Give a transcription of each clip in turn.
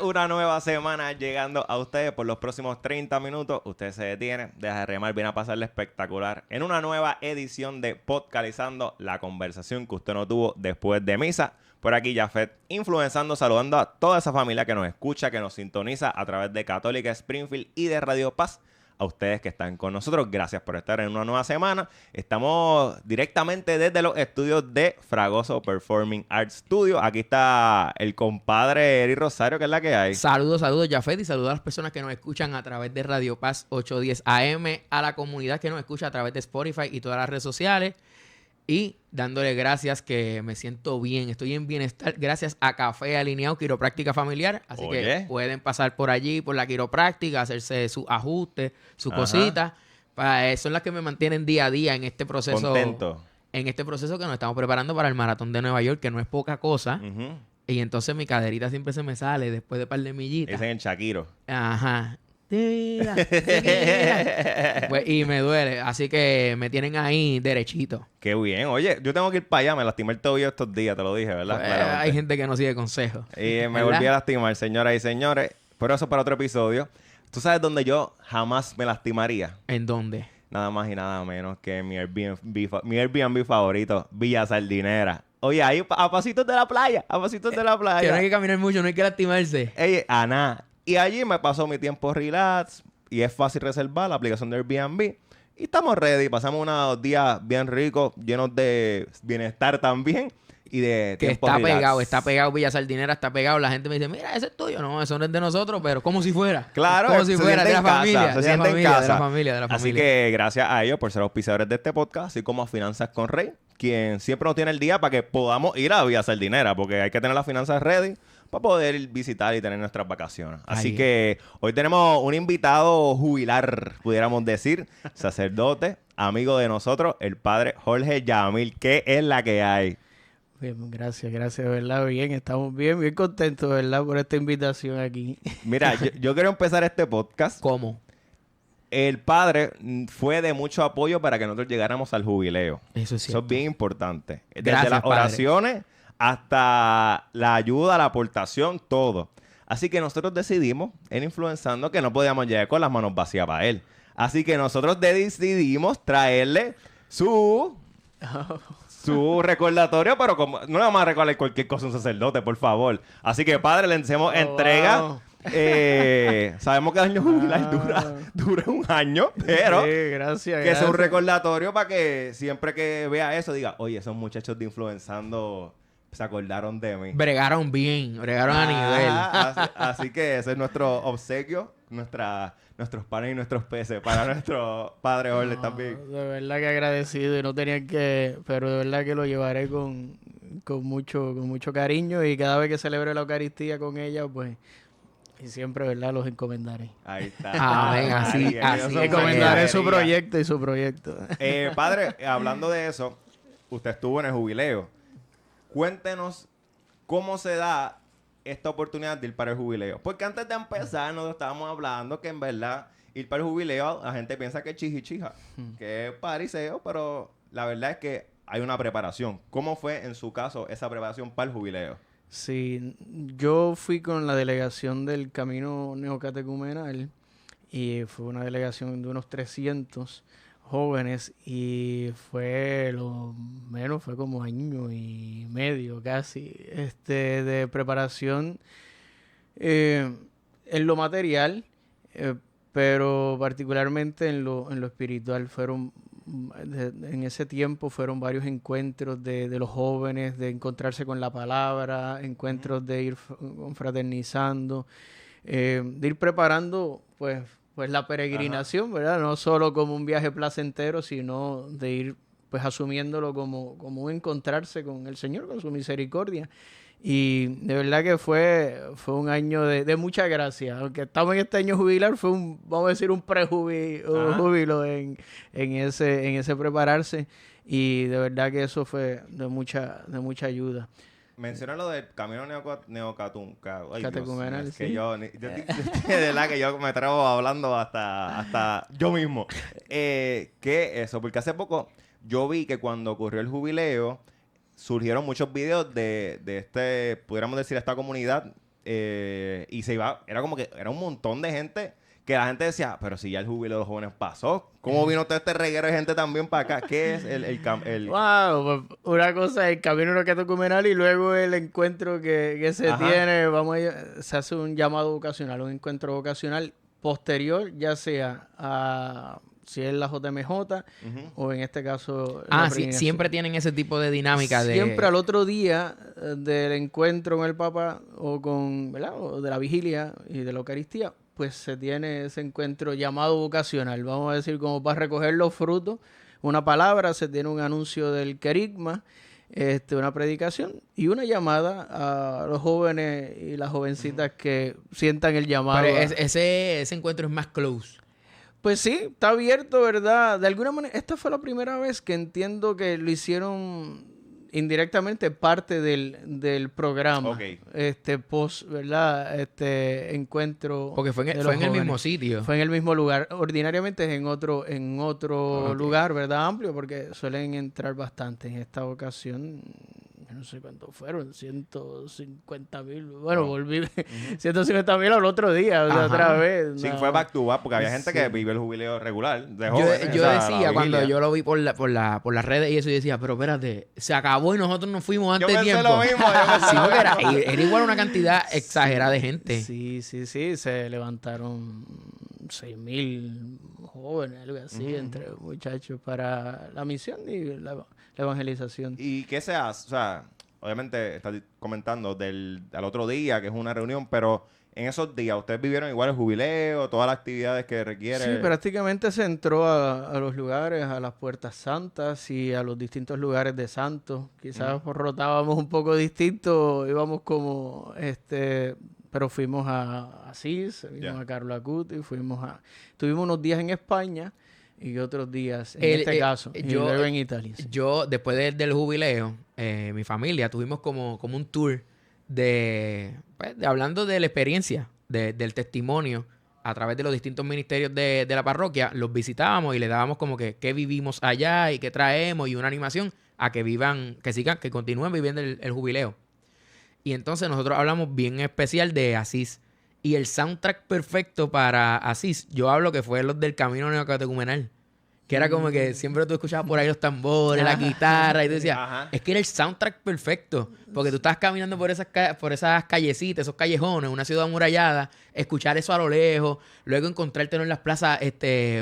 una nueva semana llegando a ustedes por los próximos 30 minutos. Usted se detiene, deja de remar, viene a pasarle espectacular en una nueva edición de Podcalizando, la conversación que usted no tuvo después de misa. Por aquí Jafet, influenzando, saludando a toda esa familia que nos escucha, que nos sintoniza a través de Católica Springfield y de Radio Paz. A ustedes que están con nosotros, gracias por estar en una nueva semana. Estamos directamente desde los estudios de Fragoso Performing Arts Studio. Aquí está el compadre Eri Rosario, que es la que hay. Saludos, Jafet, y saludos a las personas que nos escuchan a través de Radio Paz 810 AM, a la comunidad que nos escucha a través de Spotify y todas las redes sociales. Y dándole gracias, que me siento bien, estoy en bienestar gracias a Café Alineado Quiropráctica Familiar. Así que pueden pasar por allí, por la quiropráctica, hacerse sus ajustes, sus cositas. Son las que me mantienen día a día en este proceso. Contento. En este proceso que nos estamos preparando para el Maratón de Nueva York, que no es poca cosa. Y entonces mi caderita siempre se me sale después de par de millitas. Ese es el Shakiro. Ajá. Mira. Pues, y me duele, así que me tienen ahí derechito. Qué bien. Oye, yo tengo que ir para allá. Me lastimé el tobillo estos días, te lo dije, ¿verdad? Pues, hay gente que no sigue consejos. Y me volví a lastimar, señoras y señores. Pero eso para otro episodio. ¿Tú sabes dónde yo jamás me lastimaría? ¿En dónde? Nada más y nada menos que mi Airbnb favorito, Villa Sardinera. Oye, ahí a pasitos de la playa, a pasitos de la playa. Que no hay que caminar mucho, no hay que lastimarse. Ey, a nada. Y allí me pasó mi tiempo relax y es fácil reservar la aplicación de Airbnb. Y estamos ready. Pasamos unos días bien ricos, llenos de bienestar también y de que tiempo está relax. Está pegado, Villa Sardinera está pegado. La gente me dice, mira, ese es tuyo. No, eso no es de nosotros, pero como si fuera. Claro, como si fuera de la familia. Se siente en casa. De la familia. Así que gracias a ellos por ser auspiciadores de este podcast, así como a Finanzas con Rey, quien siempre nos tiene el día para que podamos ir a Villa Sardinera, porque hay que tener las finanzas ready para poder visitar y tener nuestras vacaciones. Así que hoy tenemos un invitado jubilar, pudiéramos decir, sacerdote, amigo de nosotros, el padre Jorge Yamil. ¿Qué es la que hay? Bien, gracias, de verdad, bien, estamos bien contentos, de verdad, por esta invitación aquí. Mira, yo quiero empezar este podcast. ¿Cómo? El padre fue de mucho apoyo para que nosotros llegáramos al jubileo. Eso es cierto. Eso es bien importante. Desde Gracias, las padre. oraciones hasta la ayuda, la aportación, todo. Así que nosotros decidimos, en Influenzando, que no podíamos llegar con las manos vacías para él. Así que nosotros decidimos traerle su recordatorio, pero como no vamos a recordar cualquier cosa a un sacerdote, por favor. Así que, padre, le hacemos entrega. Wow. Sabemos que el año jubilar dura un año, pero Sí, gracias, que sea un recordatorio para que siempre que vea eso diga, oye, esos muchachos de Influenzando se acordaron de mí. Bregaron bien, a nivel. Así que ese es nuestro obsequio, nuestros panes y nuestros peces para nuestro padre Jorge también. De verdad que agradecido y no tenía que, pero de verdad que lo llevaré con mucho cariño y cada vez que celebre la Eucaristía con ella, pues, y siempre, ¿verdad? Los encomendaré. Ahí está. Amén, así. Encomendaré su proyecto y su proyecto. Padre, hablando de eso, usted estuvo en el jubileo. Cuéntenos cómo se da esta oportunidad de ir para el jubileo. Porque antes de empezar, nosotros estábamos hablando que en verdad ir para el jubileo, la gente piensa que es chichichija, que es pariseo, pero la verdad es que hay una preparación. ¿Cómo fue en su caso esa preparación para el jubileo? Sí, yo fui con la delegación del Camino Neocatecumenal y fue una delegación de unos 300 jóvenes y fue como año y medio casi de preparación en lo material, pero particularmente en lo espiritual. En ese tiempo fueron varios encuentros de los jóvenes, de encontrarse con la palabra, encuentros de ir confraternizando, de ir preparando pues la peregrinación, ¿verdad? No solo como un viaje placentero, sino de ir pues asumiéndolo como un encontrarse con el Señor, con su misericordia. Y de verdad que fue un año de mucha gracia. Aunque estamos en este año jubilar, fue vamos a decir, un prejúbilo en ese prepararse. Y de verdad que eso fue de mucha ayuda. Menciona lo del camino catecumenal, es sí. que yo de verdad que yo me trabo hablando hasta yo mismo. ¿Qué eso? Porque hace poco yo vi que cuando ocurrió el jubileo surgieron muchos videos de pudiéramos decir, esta comunidad y se iba, era como que era un montón de gente que la gente decía, pero si ya el jubileo de los jóvenes pasó, ¿cómo vino todo este reguero de gente también para acá? ¿Qué es Wow, pues, una cosa es el camino neocatecumenal y luego el encuentro que se tiene, se hace un llamado vocacional, un encuentro vocacional posterior, ya sea a si es la JMJ o en este caso la sí, siempre tienen ese tipo de dinámica siempre al otro día del encuentro con el Papa o con, ¿verdad? O de la vigilia y de la Eucaristía, pues se tiene ese encuentro llamado vocacional, vamos a decir, como para recoger los frutos, una palabra, se tiene un anuncio del querigma, una predicación y una llamada a los jóvenes y las jovencitas que sientan el llamado. Pero ese encuentro es más close. Pues sí, está abierto, ¿verdad? De alguna manera, esta fue la primera vez que entiendo que lo hicieron indirectamente parte del programa. Ok. ¿Verdad? Encuentro. Porque fue en el mismo sitio. Fue en el mismo lugar. Ordinariamente es en otro lugar, ¿verdad? Amplio, porque suelen entrar bastante. En esta ocasión, no sé cuántos fueron, 150,000. Bueno, volví 150,000 al otro día, otra vez. Sí, fue back to back, porque había gente que vive el jubileo regular de Yo jóvenes. decía, cuando yo lo vi por las redes y eso, yo decía, pero espérate, se acabó y nosotros nos fuimos antes de tiempo. Lo mismo, sí, porque era igual una cantidad exagerada de gente. Sí, se levantaron 6,000 jóvenes, algo así, entre muchachos para la misión y la evangelización. ¿Y qué se hace? O sea, obviamente estás comentando al otro día, que es una reunión, pero en esos días, ¿ustedes vivieron igual el jubileo, todas las actividades que requiere? Sí, prácticamente se entró a los lugares, a las puertas santas y a los distintos lugares de santos. Quizás rotábamos un poco distinto, íbamos como, pero fuimos a Asís, fuimos a Carlo Acuti, tuvimos unos días en España y otros días, en este caso, y luego en Italia. Sí. Yo, después del jubileo, mi familia, tuvimos como un tour de hablando de la experiencia, del testimonio, a través de los distintos ministerios de la parroquia, los visitábamos y le dábamos como que qué vivimos allá y qué traemos y una animación a que vivan, que continúen viviendo el jubileo. Y entonces nosotros hablamos bien especial de Asís. Y el soundtrack perfecto para Asís, yo hablo que fue los del Camino Neocatecumenal. Que era como que siempre tú escuchabas por ahí los tambores, la guitarra, y tú decías, es que era el soundtrack perfecto. Porque tú estabas caminando por esas callecitas, esos callejones, una ciudad amurallada, escuchar eso a lo lejos, luego encontrártelo en las plazas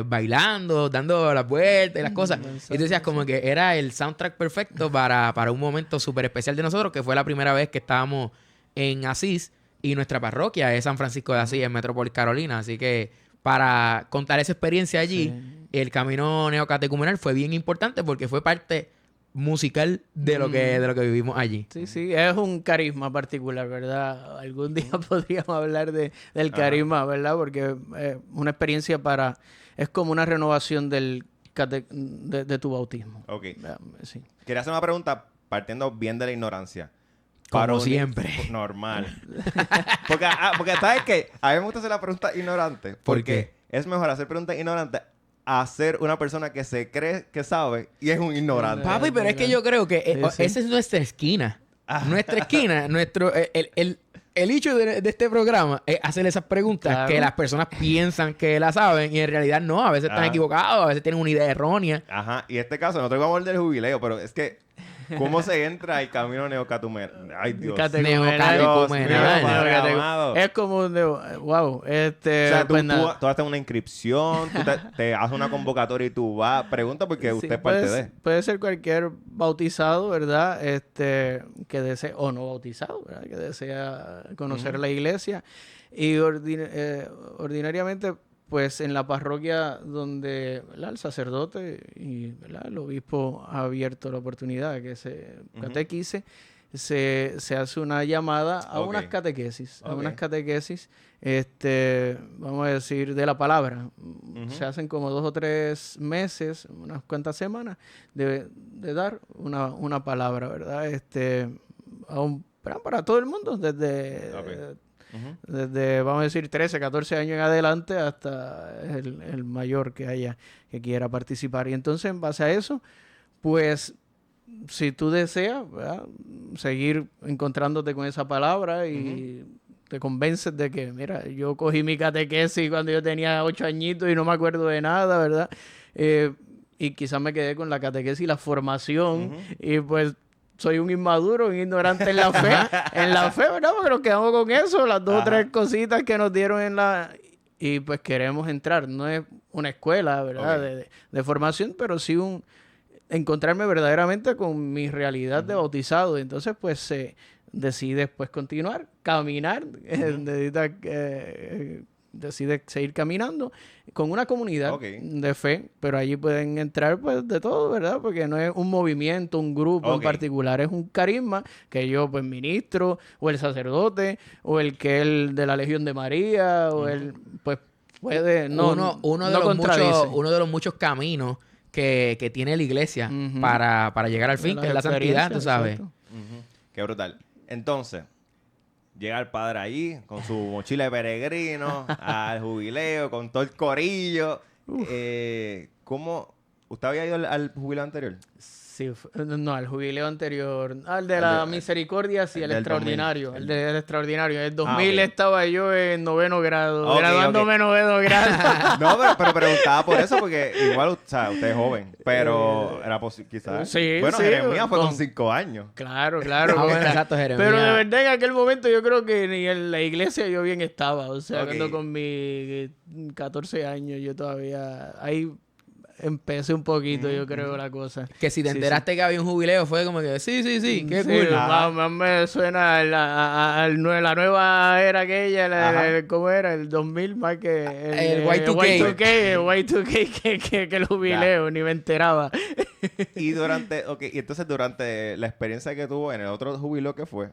bailando, dando las vueltas y las cosas. Y tú decías como que era el soundtrack perfecto para un momento súper especial de nosotros, que fue la primera vez que estábamos en Asís. Y nuestra parroquia es San Francisco de Asís, en Metrópolis, Carolina. Así que para contar esa experiencia allí, el Camino Neocatecumenal fue bien importante porque fue parte musical de lo que vivimos allí. Sí, es un carisma particular, ¿verdad? Algún día podríamos hablar del carisma, ¿verdad? Porque es una experiencia es como una renovación de tu bautismo. Ok. Sí. Quería hacer una pregunta partiendo bien de la ignorancia. Como siempre. Normal. porque ¿sabes qué? A mí me gusta hacer la pregunta ignorante. Porque es mejor hacer preguntas ignorantes a ser una persona que se cree que sabe y es un ignorante. Papi, pero es que yo creo que esa es nuestra esquina. Nuestra esquina, el hecho de este programa es hacer esas preguntas que las personas piensan que las saben y en realidad no. A veces están equivocados, a veces tienen una idea errónea. Ajá. Y en este caso, nosotros vamos a hablar del jubileo, pero es que ¿cómo se entra al camino neocatecumenal? Ay, Dios. Neocatecumenal. Es como wow. O sea, tú haces una inscripción, tú te haces una convocatoria y tú vas. Pregunta porque usted es parte de. Puede ser cualquier bautizado, ¿verdad? Que desee, o no bautizado, ¿verdad? Que desea conocer la iglesia. Y ordinariamente, pues en la parroquia donde, ¿verdad?, el sacerdote y, ¿verdad?, el obispo ha abierto la oportunidad de que se catequice, se hace una llamada a unas catequesis, vamos a decir, de la palabra. Se hacen como 2 o 3 meses, unas cuantas semanas, de dar una palabra, ¿verdad? Para todo el mundo, desde, vamos a decir, 13, 14 años en adelante hasta el mayor que quiera participar. Y entonces, en base a eso, pues, si tú deseas, ¿verdad?, seguir encontrándote con esa palabra y te convences de que, mira, yo cogí mi catequesis cuando yo tenía 8 añitos y no me acuerdo de nada, ¿verdad? Y quizás me quedé con la catequesis y la formación y pues soy un inmaduro, un ignorante en la fe, ¿verdad? Porque nos quedamos con eso, las 2 o 3 cositas que nos dieron y pues queremos entrar. No es una escuela, ¿verdad? De formación, pero sí encontrarme verdaderamente con mi realidad de bautizado. Entonces, pues, decides pues continuar, caminar, decide seguir caminando con una comunidad de fe, pero allí pueden entrar pues de todo, ¿verdad? Porque no es un movimiento, un grupo en particular, es un carisma que yo pues ministro, o el sacerdote, o el de la Legión de María, o el pues puede, uno de los muchos caminos que tiene la iglesia para llegar al fin, que es la santidad, tú sabes. Qué brutal. Entonces, llega el padre ahí con su mochila de peregrino al jubileo, con todo el corillo. ¿Cómo? ¿Usted había ido al jubileo anterior? Sí, no, al jubileo anterior. Al de la misericordia, sí, el extraordinario. 2000. El del extraordinario. En el 2000 estaba yo en 9º grado, graduándome en 9º grado. No, pero preguntaba por eso, porque igual, o sea, usted es joven, pero era posible, quizás. Sí, bueno, sí, Jeremías fue con 5 años. Claro. Bueno, exacto, Jeremías. Pero de verdad en aquel momento yo creo que ni en la iglesia yo bien estaba. O sea, cuando con mis 14 años yo todavía... Ahí empecé un poquito, yo creo, la cosa. Que si te enteraste que había un jubileo, fue como que, sí, qué cool. Más me suena la nueva era aquella, ¿cómo era? El 2000 más que... El Y2K, que el jubileo, ni me enteraba. Y entonces durante la experiencia que tuvo en el otro jubileo que fue,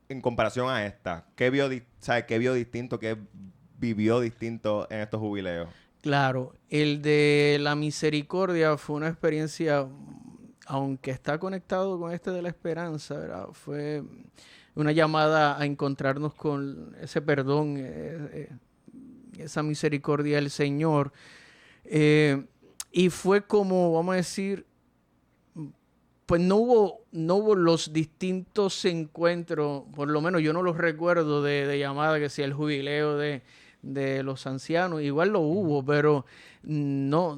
en comparación a esta, ¿qué vio distinto, qué vivió distinto en estos jubileos? Claro, el de la misericordia fue una experiencia, aunque está conectado con este de la esperanza, ¿verdad? Fue una llamada a encontrarnos con ese perdón, esa misericordia del Señor. Y fue como, vamos a decir, pues no hubo los distintos encuentros, por lo menos yo no los recuerdo de llamada, que sea el jubileo de los ancianos, igual lo hubo, pero no,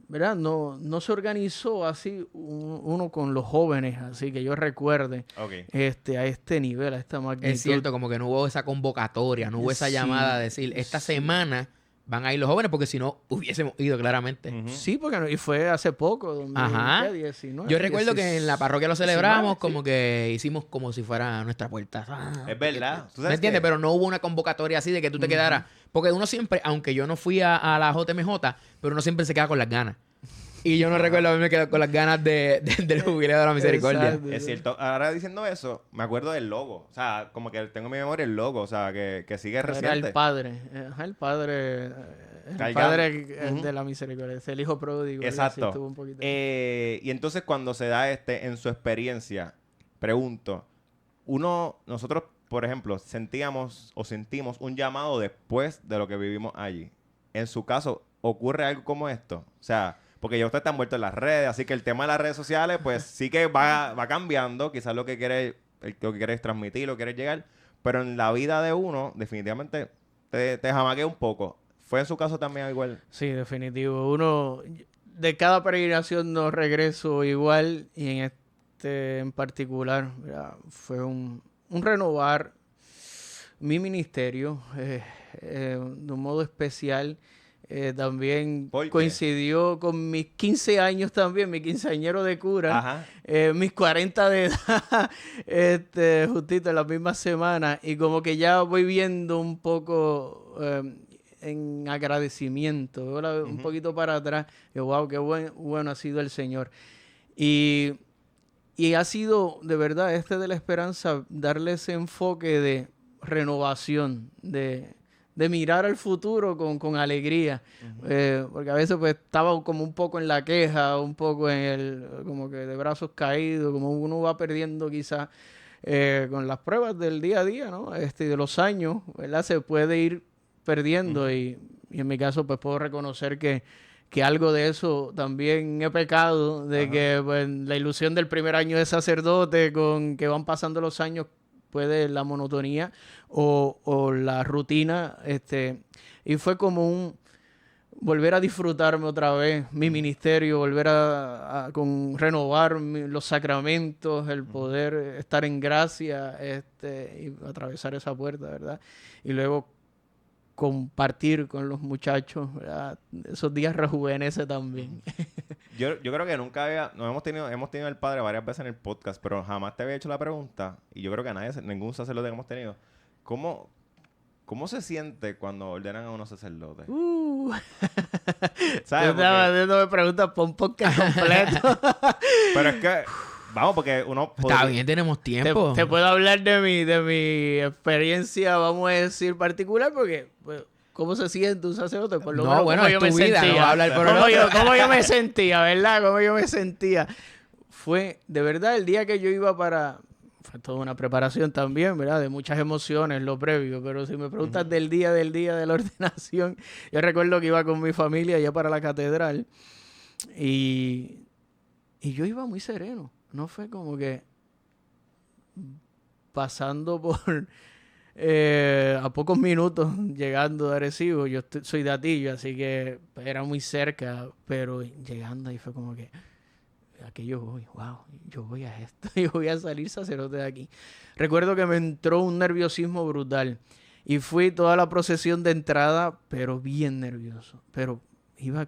¿verdad? No se organizó así uno con los jóvenes, así que yo recuerde a este nivel, a esta magnitud. Es cierto, como que no hubo esa convocatoria, no hubo esa llamada de decir, esta semana van a ir los jóvenes, porque si no, hubiésemos ido claramente. Sí, porque y fue hace poco, 2019. Yo recuerdo que en la parroquia lo celebramos, como que hicimos como si fuera nuestra puerta. Es verdad. ¿Me entiendes? Pero no hubo una convocatoria así de que tú te quedaras. Porque uno siempre, aunque yo no fui a la JMJ, pero uno siempre se queda con las ganas. Y yo no recuerdo haberme quedado con las ganas del jubileo de la misericordia. Exacto. Es cierto. Ahora diciendo eso, me acuerdo del logo. O sea, como que tengo en mi memoria el logo. O sea, que sigue reciente. Era el padre. El padre de la misericordia. Es el hijo pródigo. Exacto. Estuvo un poquito. Y entonces cuando se da en su experiencia, pregunto, nosotros, por ejemplo, sentimos un llamado después de lo que vivimos allí. En su caso, ¿ocurre algo como esto? O sea... Porque ya usted está envuelto en las redes, así que el tema de las redes sociales, pues sí que va cambiando. Quizás lo que quieres transmitir, lo que quieres llegar. Pero en la vida de uno, definitivamente, te jamaquea un poco. ¿Fue en su caso también igual? Sí, definitivo. Uno, de cada peregrinación no regreso igual. Y en en particular, ¿verdad? Fue un renovar mi ministerio de un modo especial. También coincidió con mis 15 años también, mi quinceañero de cura, mis 40 de edad, justito en la misma semana, y como que ya voy viendo un poco en agradecimiento, un poquito para atrás, y wow, qué bueno ha sido el Señor. Y ha sido, de verdad, de la esperanza, darle ese enfoque de renovación, de mirar al futuro con alegría. Porque a veces pues estaba como un poco en la queja, un poco como que de brazos caídos, como uno va perdiendo quizás con las pruebas del día a día, ¿no? De los años, ¿verdad? Se puede ir perdiendo y en mi caso pues puedo reconocer que algo de eso también he pecado, de que pues, la ilusión del primer año de sacerdote, con que van pasando los años, puede la monotonía o la rutina, y fue como volver a disfrutarme otra vez mi ministerio, volver a renovar los sacramentos, el poder estar en gracia, y atravesar esa puerta, ¿verdad? Y luego compartir con los muchachos, ¿verdad? Esos días rejuvenece también. Yo creo que nunca hemos tenido el padre varias veces en el podcast, pero jamás te había hecho la pregunta, y yo creo que a ningún sacerdote que hemos tenido, ¿cómo se siente cuando ordenan a unos sacerdotes? ¿Sabes? No me preguntas por un podcast completo. Pero es que, vamos, porque uno... Está bien, tenemos tiempo. Te puedo hablar de mi experiencia, vamos a decir, particular, porque... Pues, ¿cómo se siente un sacerdote? Por lo menos, bueno, ¿cómo es yo tu me vida, sentía? no va a hablar por ¿Cómo yo me sentía, verdad? ¿Cómo yo me sentía? Fue, de verdad, el día que yo iba fue toda una preparación también, ¿verdad? De muchas emociones, lo previo. Pero si me preguntas del día de la ordenación, yo recuerdo que iba con mi familia allá para la catedral y yo iba muy sereno. No fue como que pasando por... a pocos minutos llegando de Arecibo, yo soy de Atillo, así que era muy cerca, pero llegando ahí fue como que aquí yo voy, wow, yo voy a esto, yo voy a salir sacerdote de aquí. Recuerdo que me entró un nerviosismo brutal y fui toda la procesión de entrada, pero bien nervioso, pero iba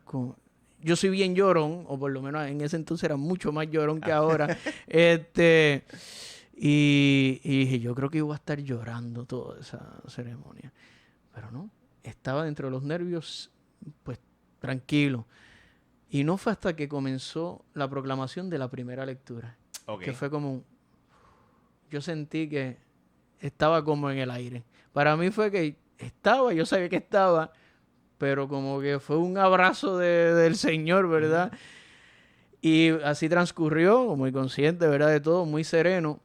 yo soy bien llorón, o por lo menos en ese entonces era mucho más llorón que ahora, Y dije, yo creo que iba a estar llorando toda esa ceremonia. Pero no, estaba dentro de los nervios, pues tranquilo. Y no fue hasta que comenzó la proclamación de la primera lectura. Que fue como... Yo sentí que estaba como en el aire. Para mí fue que yo sabía que estaba, pero como que fue un abrazo del Señor, ¿verdad? Y así transcurrió, muy consciente, ¿verdad? De todo, muy sereno.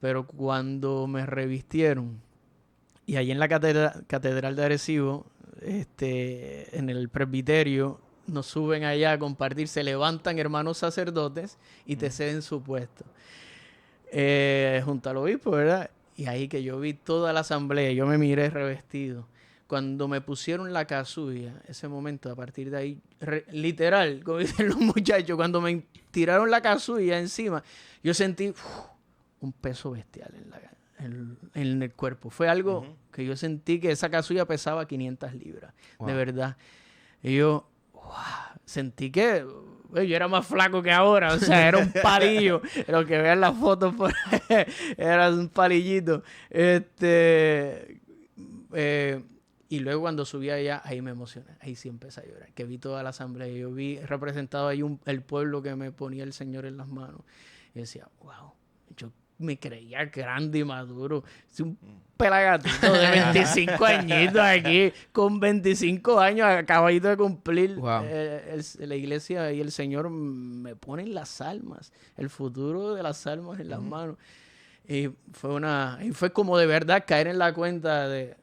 Pero cuando me revistieron, y allí en la catedral de Arecibo, en el presbiterio, nos suben allá a compartir, se levantan hermanos sacerdotes y te ceden su puesto. Junto al obispo, ¿verdad? Y ahí que yo vi toda la asamblea, yo me miré revestido. Cuando me pusieron la casulla, ese momento, a partir de ahí, literal, como dicen los muchachos, cuando me tiraron la casulla encima, yo sentí... un peso bestial en el cuerpo. Fue algo que yo sentí que esa casulla pesaba 500 libras. Wow. De verdad. Y yo, sentí que yo era más flaco que ahora. O sea, era un palillo. Lo que vean las fotos por ahí, era un palillito. Y luego cuando subí allá, ahí me emocioné. Ahí sí empecé a llorar. Que vi toda la asamblea. Yo vi representado ahí el pueblo que me ponía el Señor en las manos. Y decía, wow. Yo me creía grande y maduro. Es un pelagatito de 25 añitos aquí, con 25 años, acabadito de cumplir. Wow. La iglesia y el Señor me ponen las almas, el futuro de las almas en las manos. Y fue como de verdad caer en la cuenta de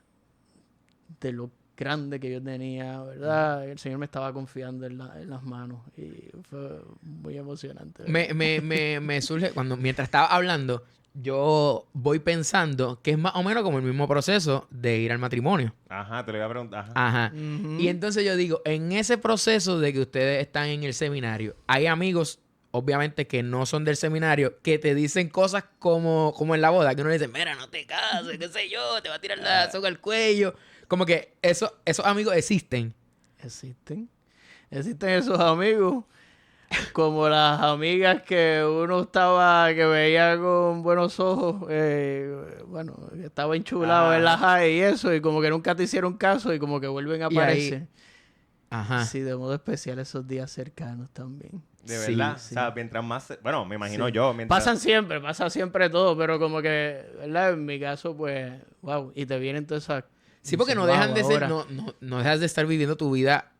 lo grande que yo tenía, ¿verdad? El Señor me estaba confiando en las manos y fue muy emocionante. Me surge, mientras estaba hablando, yo voy pensando que es más o menos como el mismo proceso de ir al matrimonio. Ajá, te lo iba a preguntar. Ajá. Y entonces yo digo, en ese proceso de que ustedes están en el seminario, hay amigos, obviamente, que no son del seminario, que te dicen cosas como en la boda, que uno le dice, mira, no te cases, qué sé yo, te va a tirar la soga al cuello. Como que esos amigos existen. Existen esos amigos. Como las amigas que uno que veía con buenos ojos, estaba enchulado en la high y eso, y como que nunca te hicieron caso y como que vuelven a aparecer. Ajá. Sí, de modo especial esos días cercanos también. De verdad, sí. O sea, mientras más... Bueno, me imagino yo. Pasa siempre todo, pero como que, ¿verdad? En mi caso, pues, wow, y te vienen todas esas... Sí, porque no dejan de ser, no dejas de estar viviendo tu vida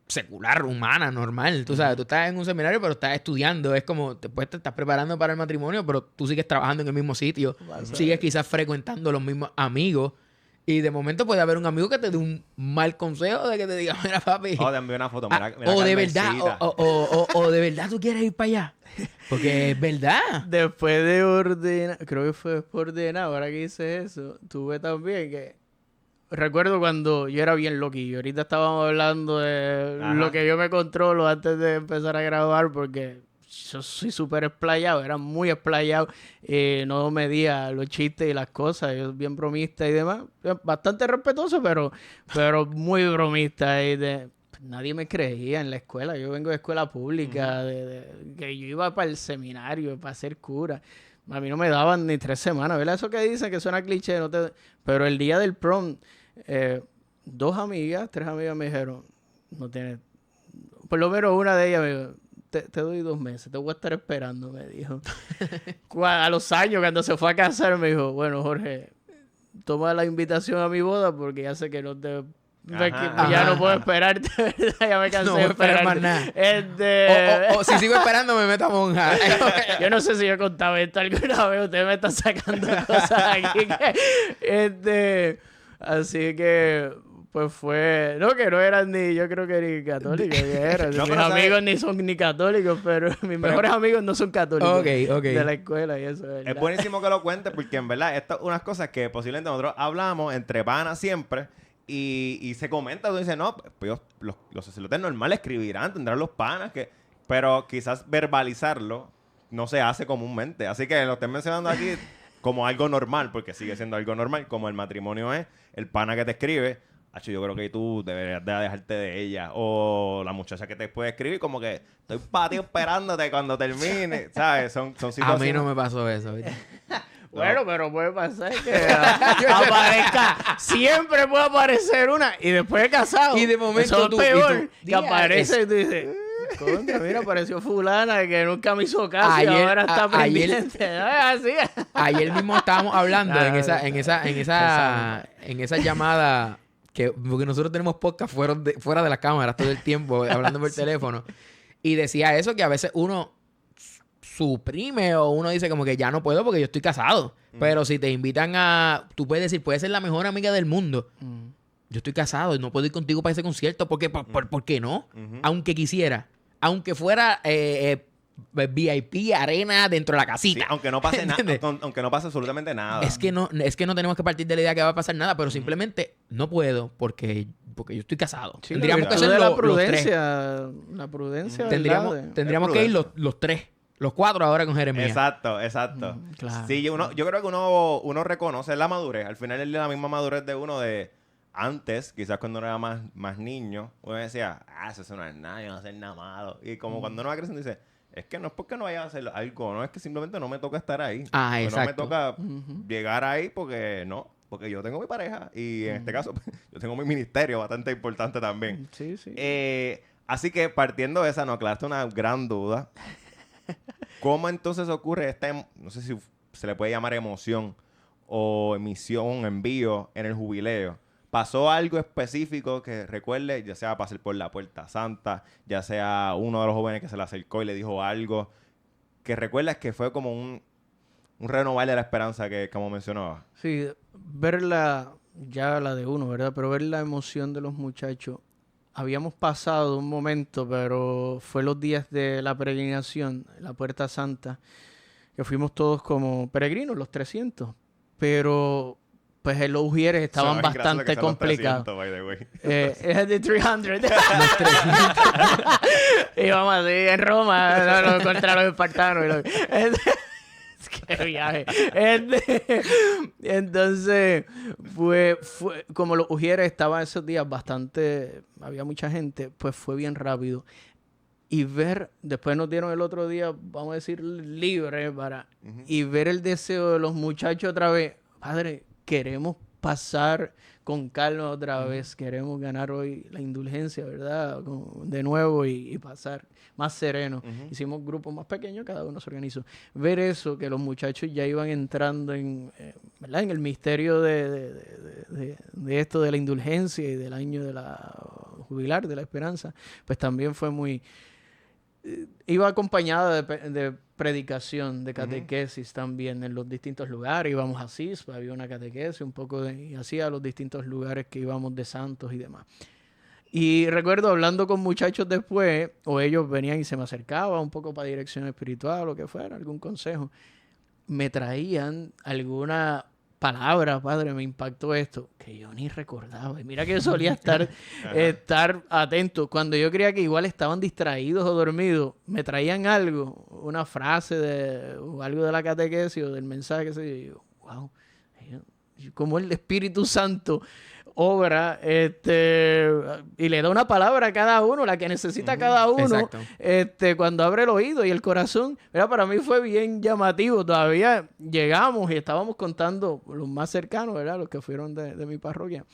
secular, humana, normal. Tú sabes, tú estás en un seminario, pero estás estudiando. Es como, después te estás preparando para el matrimonio, pero tú sigues trabajando en el mismo sitio. Sigues quizás frecuentando los mismos amigos. Y de momento puede haber un amigo que te dé un mal consejo de que te diga, mira, papi. O te envío una foto, mira, mira o de verdad, Carmencita. o de verdad tú quieres ir para allá. Porque es verdad. Después de ordenar, creo que fue después de ordenar, ahora que hice eso, tuve también que... Recuerdo cuando yo era bien loquillo. Ahorita estábamos hablando de Ajá. lo que yo me controlo antes de empezar a grabar porque yo soy súper explayado, era muy explayado. No medía los chistes y las cosas. Yo bien bromista y demás. Bastante respetuoso, pero muy bromista. Nadie me creía en la escuela. Yo vengo de escuela pública, que yo iba para el seminario, para ser cura. A mí no me daban ni 3 semanas, ¿verdad? Eso que dicen que suena cliché, pero el día del prom, 3 amigas me dijeron, no tienes... Por lo menos una de ellas me dijo, te doy 2 meses, te voy a estar esperando, me dijo. A los años, cuando se fue a casar, me dijo, bueno, Jorge, toma la invitación a mi boda porque ya sé que no te... ya no puedo esperarte, ya me cansé No de voy a esperar esperarte. más nada. O si sigo esperando, me meto a monja. Yo no sé si yo contaba esto alguna vez. Ustedes me están sacando cosas aquí. Así que, pues fue... No, que no eran ni... Yo creo que ni católicos. Que eran. No, Mis pero amigos ¿sabes? ni son ni católicos, pero mis mejores amigos no son católicos. Ok. De la escuela y eso. Es buenísimo que lo cuentes porque en verdad estas unas cosas que posiblemente nosotros hablamos entre panas siempre y se comenta, tú dices, no, pues los sacerdotes normales escribirán, tendrán los panas, pero quizás verbalizarlo no se hace comúnmente. Así que lo estoy mencionando aquí como algo normal, porque sigue siendo algo normal, como el matrimonio es, el pana que te escribe, acho, yo creo que tú deberías de dejarte de ella, o la muchacha que te puede escribir como que estoy para ti esperándote cuando termine, ¿sabes? Son A situaciones... mí no me pasó eso. ¿viste? Bueno, pero puede pasar que aparezca. Siempre puede aparecer una. Y después de casado. Y de momento eso es tú- peor. y tú, que "Día, aparece y tú dices... Contra, mira, apareció fulana que nunca me hizo caso y Ayer- ahora está ayer- pendiente. No es así. Ayer mismo estábamos hablando Claro. en esa llamada porque nosotros tenemos podcast fuera de las cámaras todo el tiempo hablando por teléfono y decía eso que a veces uno suprime o uno dice como que ya no puedo porque yo estoy casado. Pero si te invitan tú puedes decir, puedes ser la mejor amiga del mundo. Yo estoy casado y no puedo ir contigo para ese concierto porque ¿por qué no? Ujú. Aunque quisiera. Aunque fuera VIP, arena dentro de la Sí, casita. aunque no pase nada, ¿Entiendes? aunque no pase absolutamente nada. Es que no tenemos que partir de la idea que va a pasar nada, pero simplemente no puedo porque yo estoy casado. Sí, tendríamos que virtud ser de la los tres. prudencia. La prudencia. Tendríamos que ir los 3. Los 4 ahora con Jeremías. Exacto. Claro. Sí, yo creo que uno reconoce la madurez. Al final es la misma madurez de uno de antes, quizás cuando uno era más niño, uno decía, eso no es nada, yo no voy a hacer nada malo. Y como cuando uno va creciendo dice, es que no es porque no vaya a hacer algo, no es que simplemente no me toca estar ahí. Ah, Porque no me exacto. toca llegar ahí porque yo tengo mi pareja y en este caso yo tengo mi ministerio bastante importante también. Sí, sí. Así que partiendo de esa, nos aclaraste una gran duda. ¿Cómo entonces ocurre no sé si se le puede llamar emoción o emisión, envío en el jubileo? ¿Pasó algo específico que recuerde, ya sea pasar por la puerta santa, ya sea uno de los jóvenes que se le acercó y le dijo algo, que recuerdas que fue como un renovar de la esperanza que como mencionaba? Sí, ya la de uno, ¿verdad? Pero ver la emoción de los muchachos. Habíamos pasado un momento, pero fue los días de la peregrinación, la Puerta Santa, que fuimos todos como peregrinos, los 300. Pero, pues, en los Ujieres estaban Suena bien gracioso bastante que sean los complicados. 300, by the way. Es de 300. Íbamos así en Roma, contra los espartanos. Qué viaje. Entonces, fue como los Ujieres estaban esos días bastante, había mucha gente, pues fue bien rápido. Y después nos dieron el otro día, vamos a decir, libre y ver el deseo de los muchachos otra vez. Padre, queremos pasar con calma otra vez, queremos ganar hoy la indulgencia, ¿verdad? De nuevo y pasar más sereno. Hicimos grupos más pequeños, cada uno se organizó. Ver eso, que los muchachos ya iban entrando ¿verdad? En el misterio de esto de la indulgencia y del año de la jubilar, de la esperanza, pues también fue muy... iba acompañada de predicación, de catequesis también en los distintos lugares. Íbamos a CISPA, había una catequesis, un poco y hacía los distintos lugares que íbamos de santos y demás. Y recuerdo hablando con muchachos después, o ellos venían y se me acercaban un poco para dirección espiritual o lo que fuera, algún consejo. Me traían alguna palabra, padre, me impactó esto, que yo ni recordaba. Y mira que yo solía estar atento. Cuando yo creía que igual estaban distraídos o dormidos, me traían algo, una frase o algo de la catequesis o del mensaje, y yo, wow, como el Espíritu Santo obra, y le da una palabra a cada uno, la que necesita cada uno, cuando abre el oído y el corazón. Mira, para mí fue bien llamativo. Todavía llegamos y estábamos contando los más cercanos, ¿verdad? Los que fueron de mi parroquia.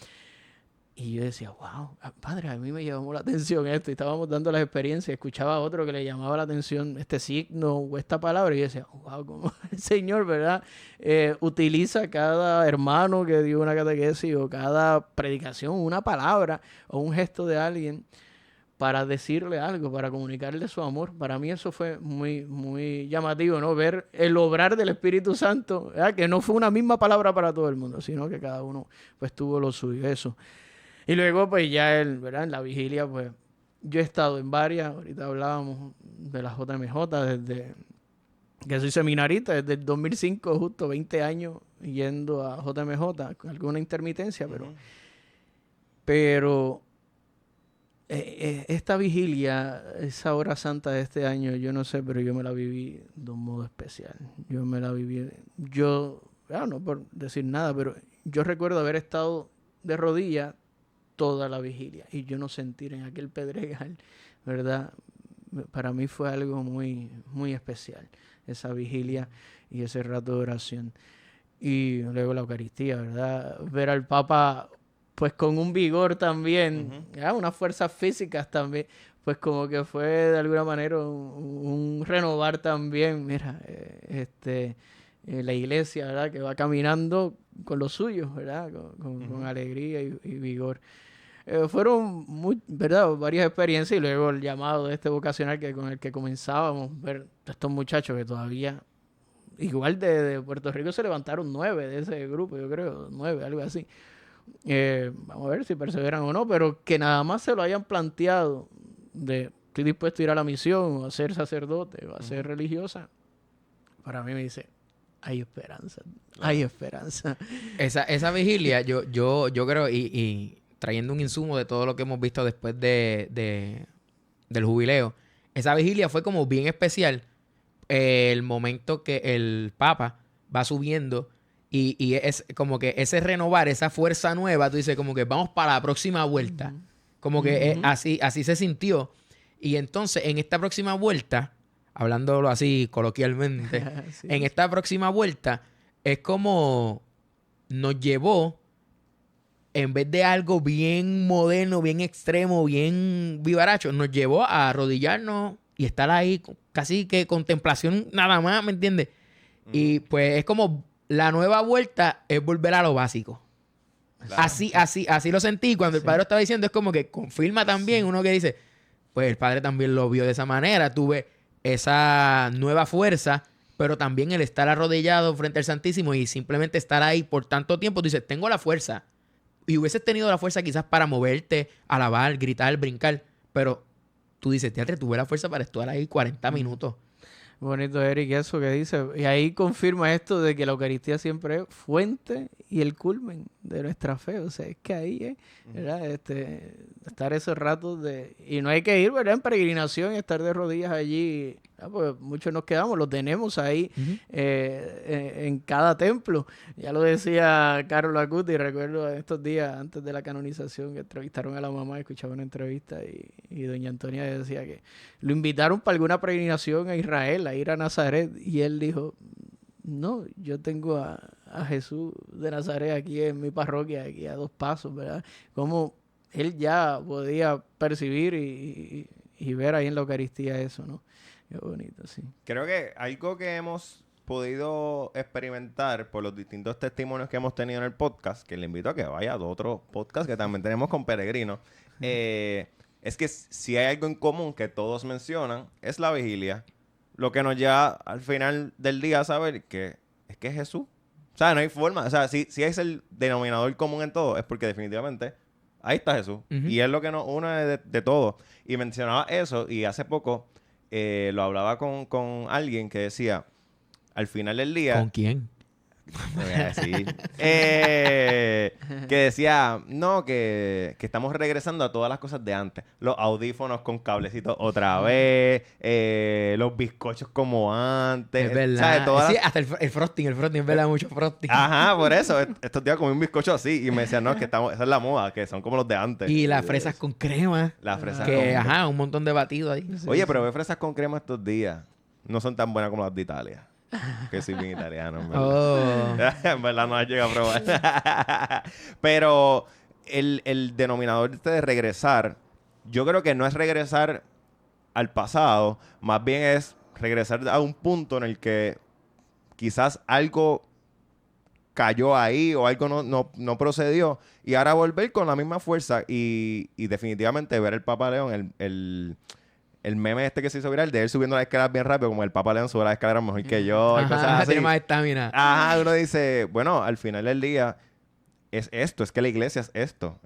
Y yo decía, wow, padre, a mí me llamó la atención esto. Y estábamos dando las experiencias. Escuchaba a otro que le llamaba la atención este signo o esta palabra. Y yo decía, wow, como el Señor, ¿verdad? Utiliza cada hermano que dio una catequesis o cada predicación, una palabra o un gesto de alguien para decirle algo, para comunicarle su amor. Para mí eso fue muy, muy llamativo, ¿no? Ver el obrar del Espíritu Santo, ¿verdad? Que no fue una misma palabra para todo el mundo, sino que cada uno pues tuvo lo suyo, eso. Y luego, pues ya ¿verdad? En la vigilia, pues yo he estado en varias. Ahorita hablábamos de la JMJ desde que soy seminarista, desde el 2005, justo 20 años yendo a JMJ, con alguna intermitencia, pero esta vigilia, esa hora santa de este año, yo no sé, pero yo me la viví de un modo especial. Yo me la viví, no por decir nada, pero yo recuerdo haber estado de rodillas toda la vigilia y yo no sentir en aquel pedregal, ¿verdad? Para mí fue algo muy, muy especial, esa vigilia y ese rato de oración. Y luego la Eucaristía, ¿verdad? Ver al Papa pues con un vigor también, unas fuerzas físicas también, pues como que fue de alguna manera un renovar también, mira, la iglesia, ¿verdad? Que va caminando con los suyos, ¿verdad? Con alegría y vigor. Fueron ¿verdad? Varias experiencias y luego el llamado de este vocacional con el que comenzábamos a ver a estos muchachos que todavía, igual de Puerto Rico se levantaron 9 de ese grupo, yo creo, 9, algo así. Vamos a ver si perseveran o no, pero que nada más se lo hayan planteado de estoy dispuesto a ir a la misión o a ser sacerdote o a ser religiosa, para mí me dice, hay esperanza, hay esperanza. Esa vigilia, yo creo, y trayendo un insumo de todo lo que hemos visto después del jubileo, esa vigilia fue como bien especial. El momento que el Papa va subiendo y es como que ese renovar, esa fuerza nueva, tú dices como que vamos para la próxima vuelta. Como que así se sintió. Y entonces en esta próxima vuelta, hablándolo así coloquialmente, sí. En esta próxima vuelta es como nos llevó, en vez de algo bien moderno, bien extremo, bien vivaracho, nos llevó a arrodillarnos y estar ahí casi que contemplación nada más, ¿me entiendes? Y pues es como la nueva vuelta es volver a lo básico. Claro. Así lo sentí. Cuando el padre lo estaba diciendo, es como que confirma también uno que dice, pues el padre también lo vio de esa manera. Tuve esa nueva fuerza, pero también el estar arrodillado frente al Santísimo y simplemente estar ahí por tanto tiempo. Tú dices, tengo la fuerza. Y hubieses tenido la fuerza quizás para moverte, alabar, gritar, brincar. Pero tú dices, teatro, tuve la fuerza para estar ahí 40 minutos. Bonito, Eric, eso que dice. Y ahí confirma esto de que la Eucaristía siempre es fuente y el culmen de nuestra fe. O sea, es que ahí, ¿verdad? Estar esos ratos y no hay que ir, ¿verdad? En peregrinación y estar de rodillas allí. Pues muchos nos quedamos, lo tenemos ahí en cada templo. Ya lo decía Carlos Acuti, recuerdo estos días antes de la canonización que entrevistaron a la mamá, escuchaba una entrevista y doña Antonia decía que lo invitaron para alguna peregrinación a Israel, a ir a Nazaret, y él dijo, no, yo tengo a Jesús de Nazaret aquí en mi parroquia, aquí a 2 pasos, ¿verdad? Como él ya podía percibir y ver ahí en la Eucaristía eso, ¿no? Qué bonito, sí. Creo que algo que hemos podido experimentar por los distintos testimonios que hemos tenido en el podcast, que le invito a que vaya a otro podcast que también tenemos con peregrinos, es que si hay algo en común que todos mencionan, es la vigilia. Lo que nos lleva al final del día a saber que es Jesús. O sea, no hay forma. O sea, si es el denominador común en todo, es porque definitivamente ahí está Jesús. Ujú. Y es lo que nos une de todo. Y mencionaba eso, y hace poco lo hablaba con alguien que decía, al final del día... ¿Con quién? No voy a decir. Que decía, no, que estamos regresando a todas las cosas de antes. Los audífonos con cablecitos otra vez, los bizcochos como antes. Es verdad. ¿sabes? Sí, hasta el frosting, es verdad, mucho frosting. Ajá, por eso. Estos días comí un bizcocho así y me decían, no, que esa es la moda, que son como los de antes. Y las fresas con crema. Las fresas Que, con... ajá, un montón de batido ahí. Oye, pero ve fresas con crema estos días. No son tan buenas como las de Italia. Que soy bien italiano, en verdad. Oh. En verdad no las llega a probar. Pero el denominador de regresar, yo creo que no es regresar al pasado, más bien es regresar a un punto en el que quizás algo cayó ahí o algo no procedió y ahora volver con la misma fuerza y definitivamente ver el Papa León, el meme este que se hizo viral de él subiendo las escaleras bien rápido, como el Papa León sube las escaleras mejor que yo, y cosas Ajá, así. tiene más estamina. Ajá, uno dice, bueno, al final del día es esto, es que la iglesia es esto,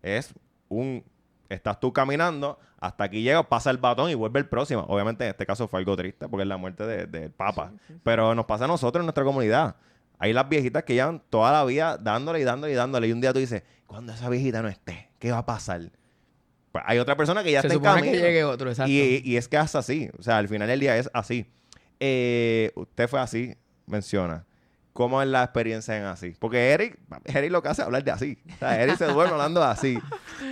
estás tú caminando, hasta aquí llegas, pasa el batón y vuelve el próximo. Obviamente en este caso fue algo triste porque es la muerte del Papa, pero nos pasa a nosotros en nuestra comunidad. Hay las viejitas que llevan toda la vida dándole y dándole y dándole, y un día tú dices, cuando esa viejita no esté, ¿qué va a pasar? Pues hay otra persona que ya Se está en supone camino. que llegue otro, exacto. Y es que es así. O sea, al final del día es así. Usted fue así, menciona. ¿Cómo es la experiencia en así? Porque Eric lo que hace es hablar de así. O sea, Eric se duerme hablando de así.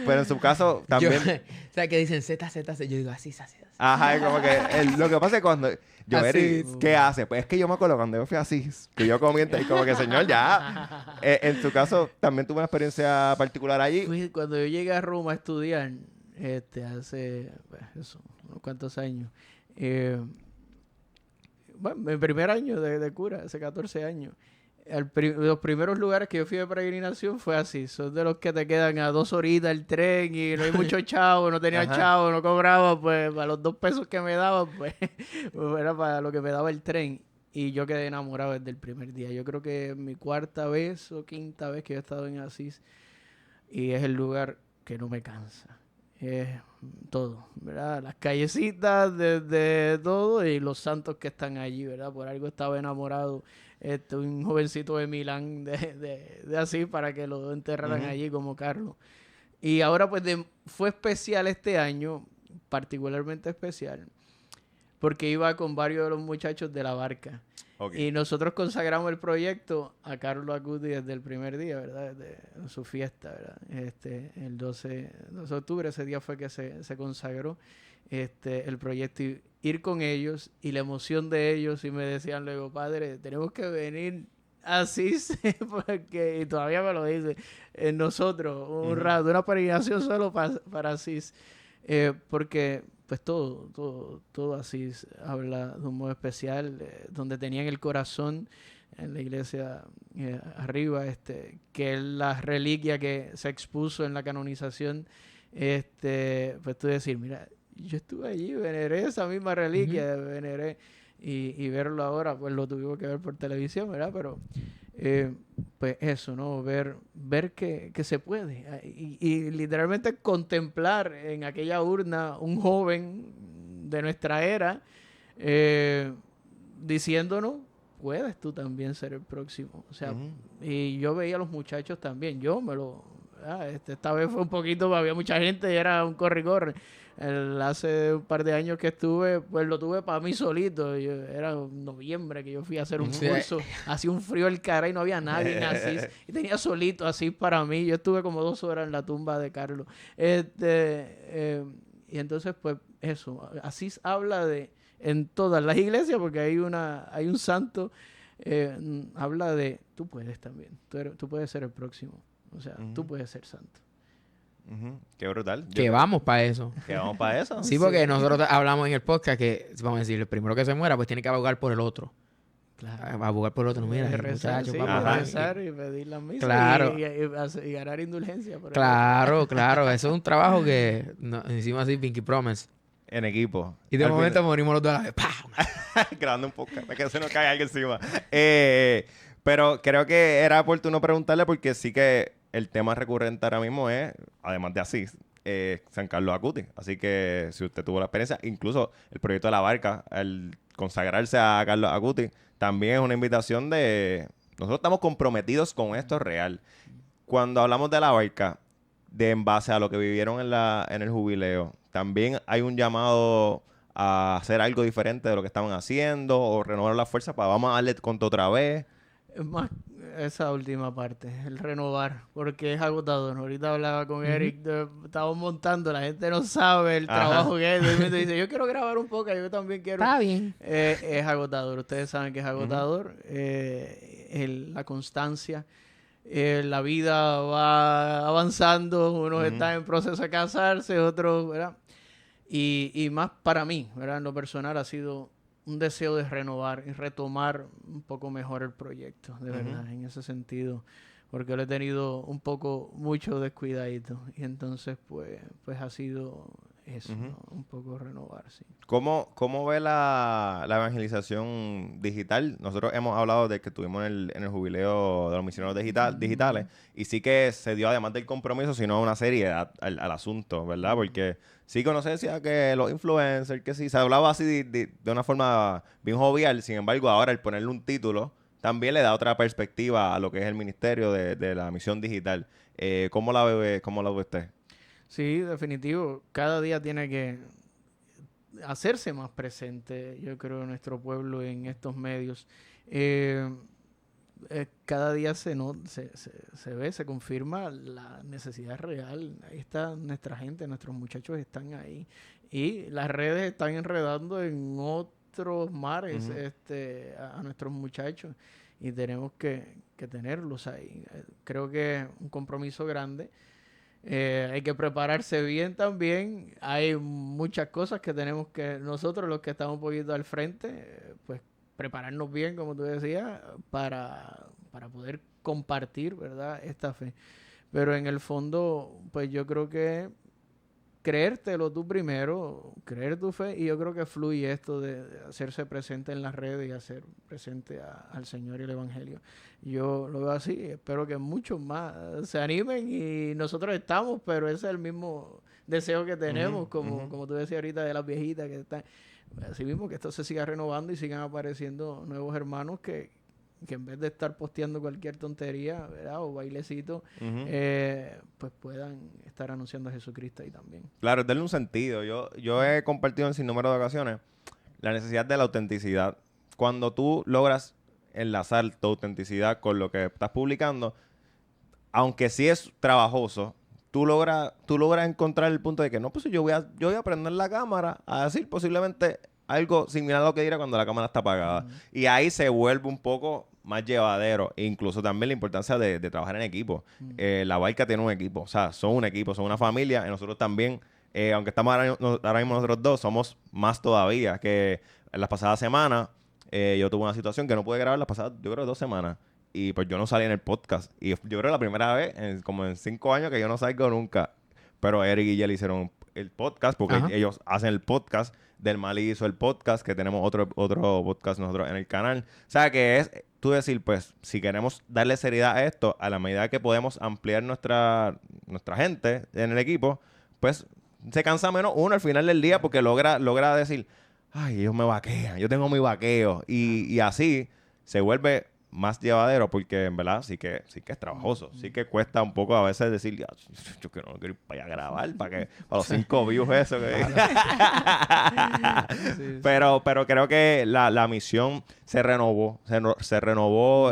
Pero en su caso también... O sea, que dicen Z. Yo digo así. Ajá, es como que... lo que pasa es cuando... Yo, Así. Eric, ¿qué hace? Pues es que yo me acuerdo cuando yo fui así, que yo comienzo y como que, señor, ya. En tu caso, ¿también tuve una experiencia particular allí? Fui cuando yo llegué a Roma a estudiar, hace, unos cuantos años, bueno, mi primer año de cura, hace 14 años, los primeros lugares que yo fui de peregrinación fue así, son de los que te quedan a 2 horitas el tren y no hay mucho chavo, no tenía Ajá. chavo, no cobraba, pues para los 2 pesos que me daban, pues era para lo que me daba el tren. Y yo quedé enamorado desde el primer día. Yo creo que es mi 4ª vez o 5ª vez que he estado en Asís. Y es el lugar que no me cansa. Es todo, ¿verdad? Las callecitas de todo y los santos que están allí, ¿verdad? Por algo estaba enamorado un jovencito de Milán de Asís para que lo enterraran Ujú. allí como Carlos. Y ahora pues fue especial este año, particularmente especial, porque iba con varios de los muchachos de la barca. Ok. Y nosotros consagramos el proyecto a Carlos Acuti desde el primer día, ¿verdad? Desde su fiesta, ¿verdad? El 12 de octubre, ese día fue que se consagró el proyecto. Y ir con ellos y la emoción de ellos. Y me decían luego, padre, tenemos que venir así, porque, y todavía me lo dice, nosotros, un rato, una peregrinación solo para Asís. Porque pues todo Asís habla de un modo especial, donde tenían el corazón en la iglesia arriba, que es la reliquia que se expuso en la canonización, pues tú decir, mira, yo estuve allí, veneré esa misma reliquia, veneré, y verlo ahora, pues lo tuvimos que ver por televisión, ¿verdad? Pero pues eso, ¿no? Ver que se puede. Y literalmente contemplar en aquella urna un joven de nuestra era diciéndonos, puedes tú también ser el próximo. O sea, y yo veía a los muchachos también. Esta vez fue un poquito, había mucha gente y era un corre-corre. Hace un par de años que estuve, pues lo tuve para mí solito. Era en noviembre que yo fui a hacer un curso. Hacía un frío el cara y no había nadie en Asís. Y tenía solito Asís para mí. Yo estuve como 2 horas en la tumba de Carlos. Y entonces, pues eso. Asís habla en todas las iglesias, porque hay un santo, habla de, tú puedes también. Tú puedes ser el próximo. O sea, tú puedes ser santo. Qué brutal. Que vamos para eso. Que vamos para eso. Sí, porque nosotros hablamos en el podcast que, vamos a decir, el primero que se muera, pues tiene que abogar por el otro. a jugar por otro. Mira, rezar, muchachos, sí, vamos a rezar y pedir la misa Claro. y ganar indulgencia. por el- Claro, claro. Eso es un trabajo que hicimos así, Pinky Promise. En equipo. Y de Al momento final- morimos los dos a la vez. ¡Pah! grabando un podcast, para que se nos caiga algo encima. Pero creo que era oportuno preguntarle porque sí que el tema recurrente ahora mismo es, además de Asís, San Carlos Acuti. Así que si usted tuvo la experiencia, incluso el proyecto de la barca, el consagrarse a Carlos Acuti, también es una invitación de... Nosotros estamos comprometidos con esto real. Cuando hablamos de la barca, de en base a lo que vivieron en el jubileo, también hay un llamado a hacer algo diferente de lo que estaban haciendo o renovar la fuerza para vamos a darle contra otra vez. Es más esa última parte, el renovar, porque es agotador. Ahorita hablaba con Eric, estábamos montando, la gente no sabe el Ajá. trabajo que es. De repente dice, yo quiero grabar un podcast, yo también quiero. Está bien. Es agotador, ustedes saben que es agotador. La constancia. La vida va avanzando, unos están en proceso de casarse, otros, ¿verdad? Y más para mí, ¿verdad? En lo personal ha sido un deseo de renovar y retomar un poco mejor el proyecto, de verdad, en ese sentido, porque lo he tenido mucho descuidadito y entonces pues ha sido eso, ¿no? Un poco renovar, sí. ¿Cómo ve la evangelización digital? Nosotros hemos hablado de que estuvimos en el jubileo de los misioneros digitales y sí que se dio además del compromiso, sino una seriedad al asunto, ¿verdad? Porque sí que no se decía que los influencers, que sí, se hablaba así de una forma bien jovial, sin embargo ahora el ponerle un título también le da otra perspectiva a lo que es el ministerio de la misión digital. ¿Cómo la ve usted? Sí, definitivo. Cada día tiene que hacerse más presente, yo creo, nuestro pueblo en estos medios. Cada día se ve, se confirma la necesidad real. Ahí está nuestra gente, nuestros muchachos están ahí. Y las redes están enredando en otros mares a nuestros muchachos. Y tenemos que tenerlos ahí. Creo que es un compromiso grande. Hay que prepararse bien también. Hay muchas cosas que tenemos que, nosotros los que estamos un poquito al frente, pues prepararnos bien, como tú decías, para poder compartir, ¿verdad?, esta fe. Pero en el fondo, pues yo creo que creértelo tú primero, creer tu fe, y yo creo que fluye esto de hacerse presente en las redes y hacer presente al Señor y el Evangelio. Yo lo veo así, espero que muchos más se animen y nosotros estamos, pero ese es el mismo deseo que tenemos, como tú decías ahorita de las viejitas que están, así mismo que esto se siga renovando y sigan apareciendo nuevos hermanos que en vez de estar posteando cualquier tontería, ¿verdad?, o bailecito, pues puedan estar anunciando a Jesucristo ahí también. Claro, es darle un sentido. Yo he compartido en sinnúmero de ocasiones la necesidad de la autenticidad. Cuando tú logras enlazar tu autenticidad con lo que estás publicando, aunque sí es trabajoso, tú logras encontrar el punto de que no, pues yo voy a prender la cámara a decir posiblemente algo similar a lo que dirá cuando la cámara está apagada. Y ahí se vuelve un poco más llevadero. E incluso también la importancia de trabajar en equipo. La barca tiene un equipo. O sea, son un equipo, son una familia. Y nosotros también, aunque estamos ahora mismo nosotros dos, somos más todavía. Que en las pasadas semanas, yo tuve una situación que no pude grabar las pasadas, yo creo, 2 semanas. Y pues yo no salí en el podcast. Y yo creo que la primera vez, como en 5 años, que yo no salgo nunca. Pero Eric y Yel hicieron el podcast, porque ellos hacen el podcast. Del Malí hizo el podcast, que tenemos otro podcast nosotros en el canal. O sea, que es tú decir, pues, si queremos darle seriedad a esto, a la medida que podemos ampliar nuestra gente en el equipo, pues se cansa menos uno al final del día porque logra decir, ay, ellos me vaquean, yo tengo mi vaqueo. Y así se vuelve más llevadero porque en verdad sí que es trabajoso. Sí que cuesta un poco a veces decir, yo no quiero ir para allá a grabar, para los 5 views eso. Pero creo que la misión se renovó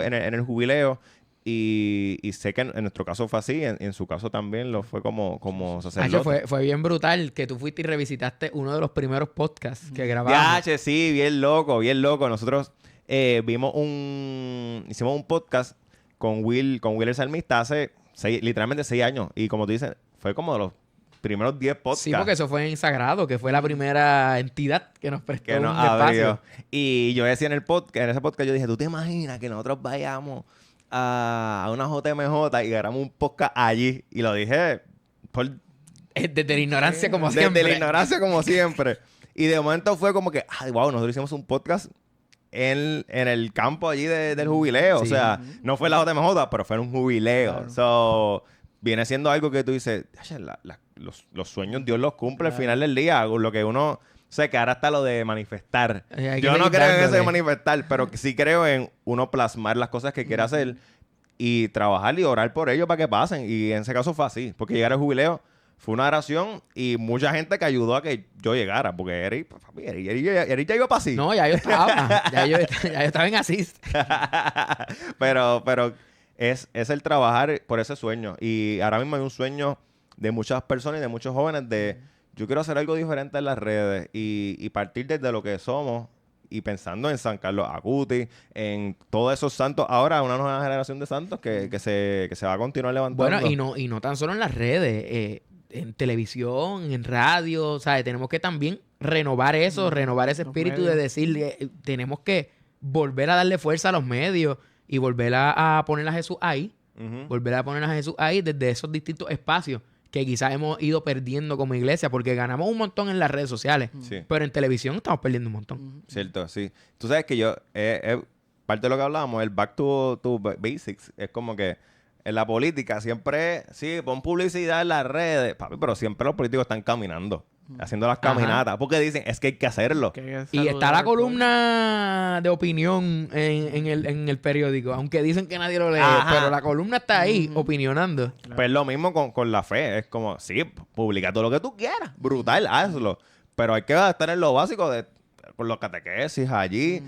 en el jubileo y sé que en nuestro caso fue así, en su caso también lo fue como sacerdote. Fue bien brutal que tú fuiste y revisitaste uno de los primeros podcasts que grabamos. Ya, sí, bien loco. Nosotros hicimos un podcast con Will el Salmista hace literalmente 6 años. Y como tú dices, fue como de los primeros 10 podcasts. Sí, porque eso fue en Sagrado, que fue la primera entidad que nos prestó que nos un espacio. abrió. Y yo decía en ese podcast, yo dije, ¿tú te imaginas que nosotros vayamos a una JMJ y grabamos un podcast allí? Y lo dije Desde la ignorancia como desde siempre. la ignorancia como siempre. Y de momento fue como que, ay, wow, nosotros hicimos un podcast en el campo allí del jubileo. Sí. O sea, no fue la JMJ, pero fue en un jubileo. Claro. So, viene siendo algo que tú dices, los sueños Dios los cumple al final del día. Lo que uno... sé que ahora está lo de manifestar. Hay que Yo no seguir creo en eso de dándole. manifestar, pero sí creo en uno plasmar las cosas que quiere hacer y trabajar y orar por ellos para que pasen. Y en ese caso fue así, porque llegar al jubileo fue una oración y mucha gente que ayudó a que yo llegara, porque Eric ya iba para así. No, ya yo estaba. ya yo estaba en Assist. pero es el trabajar por ese sueño. Y ahora mismo hay un sueño de muchas personas y de muchos jóvenes de yo quiero hacer algo diferente en las redes y partir desde lo que somos y pensando en San Carlos Acuti, en todos esos santos. Ahora una nueva generación de santos que se va a continuar levantando. Bueno, y no tan solo en las redes, en televisión, en radio, ¿sabes? Tenemos que también renovar eso, renovar ese Los espíritu medios. de decirle, tenemos que volver a darle fuerza a los medios y volver a poner a Jesús ahí, Ujú. volver a poner a Jesús ahí desde esos distintos espacios que quizás hemos ido perdiendo como iglesia, porque ganamos un montón en las redes sociales, Sí. pero en televisión estamos perdiendo un montón. Cierto, sí. Tú sabes que yo, parte de lo que hablábamos, el back to basics, es como que en la política siempre, sí, pon publicidad en las redes, papi, pero siempre los políticos están caminando, haciendo las Ajá. caminatas, porque dicen, es que hay que hacerlo. Y está la columna de opinión en el periódico, aunque dicen que nadie lo lee, Ajá. pero la columna está ahí opinionando. Pues lo mismo con la fe, es como, sí, publica todo lo que tú quieras, brutal, hazlo, pero hay que estar en lo básico de con los catequesis allí,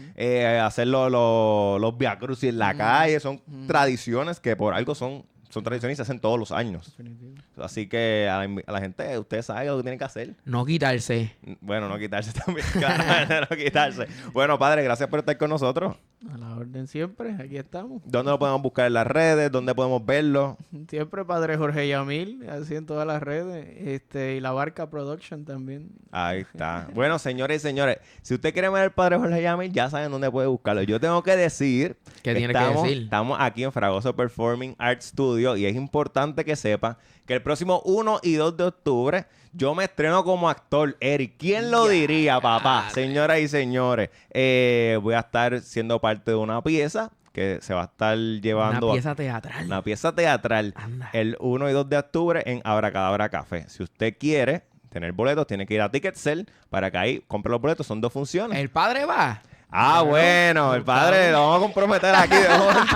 hacer los viacrucis en la calle, son tradiciones que por algo son tradiciones y se hacen todos los años. Definitivo. Así que a la gente, ustedes saben lo que tienen que hacer. No quitarse. Bueno, no quitarse también, claro, no quitarse. Bueno, padre, gracias por estar con nosotros. A la orden siempre, aquí estamos. ¿Dónde lo podemos buscar en las redes? ¿Dónde podemos verlo? Siempre Padre Jorge Yamil, así en todas las redes. Y La Barca Production también. Ahí está. Bueno, señores y señores, si usted quiere ver al padre Jorge Yamil, ya saben dónde puede buscarlo. Yo tengo que decir ¿Qué tiene que decir? Estamos aquí en Fragoso Performing Arts Studio y es importante que sepa que el próximo 1 y 2 de octubre yo me estreno como actor. Eric, ¿quién lo diría, papá? Señoras y señores, voy a estar siendo parte de una pieza que se va a estar llevando... Una pieza teatral. Una pieza teatral Anda. el 1 y 2 de octubre en Abracadabra Café. Si usted quiere tener boletos, tiene que ir a Ticketcell para que ahí compre los boletos. Son 2 funciones. El padre va. Bueno, el padre lo vamos a comprometer aquí de momento.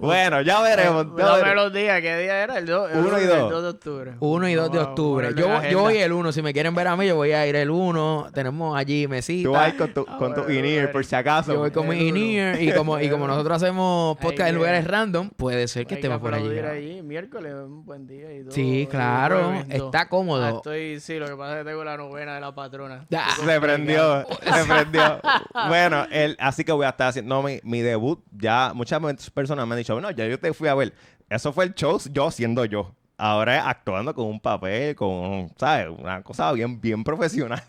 Bueno, ya veremos. ya Dame veremos. los días, ¿qué día era? El 2 1 y 2. El 2 de octubre. 1 y 2 de Vamos a octubre. ponerlo en la Yo voy agenda. el 1. Si me quieren ver a mí, yo voy a ir el 1. Tenemos allí mesita. Tú vas a ir con tu bueno, in-ear, bueno. por si acaso. Yo voy con mi El uno. in-ear y como nosotros hacemos podcast Hay en que- lugares random, puede ser que Hay estemos por allí. aplaudir allí. Miércoles, un buen día. Y Sí, y claro. jueves, dos. Está cómodo. Sí, lo que pasa es que tengo la novena de la patrona. Ya. Se prendió, se prendió. Bueno, así que voy a estar haciendo mi debut. Ya muchas personas me han dicho, bueno, ya yo te fui a ver. Eso fue el show yo siendo yo. Ahora es actuando con un papel, con, ¿sabes? Una cosa bien, bien profesional.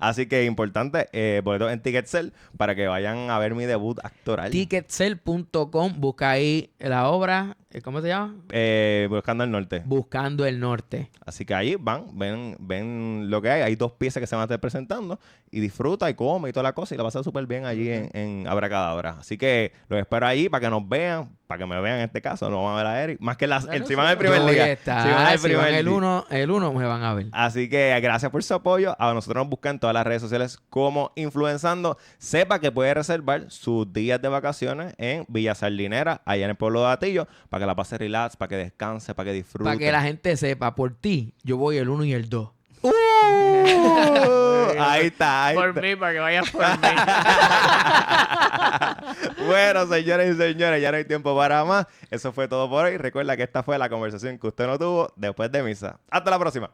Así que importante, boletos en Ticketcell para que vayan a ver mi debut actoral. Ticketcell.com. Busca ahí la obra. ¿Cómo se llama? Buscando el norte. Buscando el norte. Así que ahí ven lo que hay. Hay 2 piezas que se van a estar presentando y disfruta y come y toda la cosa y la pasa súper bien allí en Abracadabra. Así que los espero ahí para que nos vean, para que me vean en este caso. No van a ver a Eric. Más que si van el Yo primer voy día. a estar. Si van el Si primer van el día. 1 me van a ver. Así que gracias por su apoyo. A nosotros nos buscan en todas las redes sociales como Influenzando. Sepa que puede reservar sus días de vacaciones en Villa Sardinera, allá en el pueblo de Atillo, para que la pase relax, para que descanse, para que disfrute. Para que la gente sepa, por ti, yo voy el 1 y el 2. Ahí está, ahí Por está. mí, para que vayas por mí. Bueno, señores y señores, ya no hay tiempo para más. Eso fue todo por hoy. Recuerda que esta fue la conversación que usted no tuvo después de misa. Hasta la próxima.